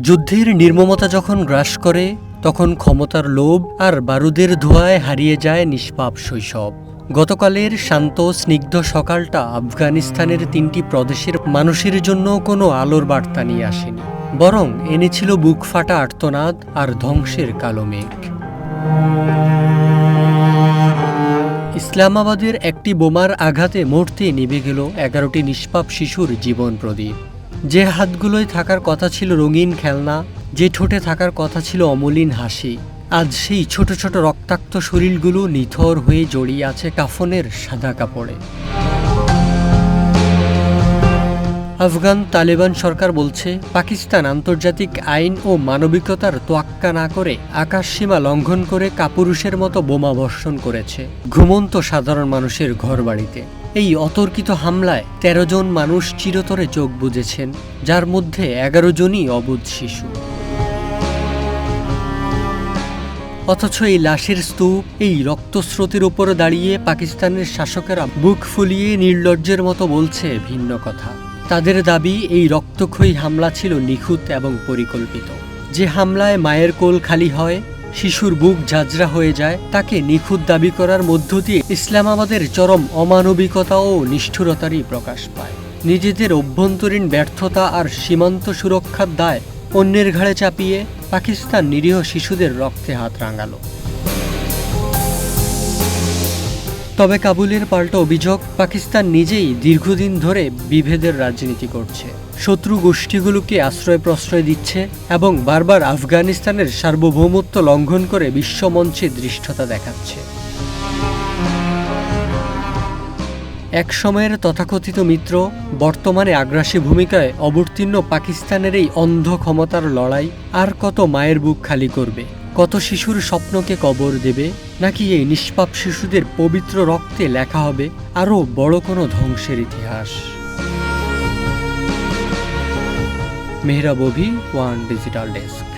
যুদ্ধের নির্মমতা যখন গ্রাস করে, তখন ক্ষমতার লোভ আর বারুদের ধোঁয়ায় হারিয়ে যায় নিষ্পাপ শৈশব। গতকালের শান্ত স্নিগ্ধ সকালটা আফগানিস্তানের 3টি প্রদেশের মানুষের জন্য কোনো আলোর বার্তা নিয়ে আসেনি, বরং এনেছিল বুক ফাটা আর্তনাদ আর ধ্বংসের কালো মেঘ। ইসলামাবাদের একটি বোমার আঘাতে মুহূর্তে নিভে গেল 11টি নিষ্পাপ শিশুর জীবন প্রদীপ। যে হাতগুলোয় থাকার কথা ছিল রঙিন খেলনা, যে ঠোঁটে থাকার কথা ছিল অমলিন হাসি, আজ সেই ছোট ছোট রক্তাক্ত শরীরগুলো নিথর হয়ে জড়িয়ে আছে কাফনের সাদা কাপড়ে। আফগান তালেবান সরকার বলছে, পাকিস্তান আন্তর্জাতিক আইন ও মানবিকতার তোয়াক্কা না করে আকাশসীমা লঙ্ঘন করে কাপুরুষের মতো বোমা বর্ষণ করেছে ঘুমন্ত সাধারণ মানুষের ঘরবাড়িতে। এই অতর্কিত হামলায় 13 জন মানুষ চিরতরে চোখ বুজেছেন, যার মধ্যে 11 জনই অবুঝ শিশু। অথচ এই লাশের স্তূপ, এই রক্তস্রোতের উপরে দাঁড়িয়ে পাকিস্তানের শাসকেরা বুক ফুলিয়ে নির্লজ্জের মতো বলছে ভিন্ন কথা। তাদের দাবি, এই রক্তক্ষয়ী হামলা ছিল নিখুঁত এবং পরিকল্পিত। যে হামলায় মায়ের কোল খালি হয়, শিশুর বুক ঝাঁঝরা হয়ে যায়, তাকে নিখুঁত দাবি করার মধ্য দিয়ে ইসলামাবাদের চরম অমানবিকতা ও নিষ্ঠুরতারই প্রকাশ পায়। নিজেদের অভ্যন্তরীণ ব্যর্থতা আর সীমান্ত সুরক্ষার দায় অন্যের ঘাড়ে চাপিয়ে পাকিস্তান নিরীহ শিশুদের রক্তে হাত রাঙালো। তবে কাবুলের পাল্টা অভিযোগ, পাকিস্তান নিজেই দীর্ঘদিন ধরে বিভেদের রাজনীতি করছে, শত্রু গোষ্ঠীগুলোকে আশ্রয় প্রশ্রয় দিচ্ছে এবং বারবার আফগানিস্তানের সার্বভৌমত্ব লঙ্ঘন করে বিশ্বমঞ্চে ধৃষ্টতা দেখাচ্ছে। এক সময়ের তথাকথিত মিত্র, বর্তমানে আগ্রাসী ভূমিকায় অবতীর্ণ পাকিস্তানের এই অন্ধ ক্ষমতার লড়াই আর কত মায়ের বুক খালি করবে, কত শিশুর স্বপ্নকে কবর দেবে, নাকি এই নিষ্পাপ শিশুদের পবিত্র রক্তে লেখা হবে আরও বড় কোনো ধ্বংসের ইতিহাস? মেহরাব অভি, ওয়ান ডিজিটাল ডেস্ক।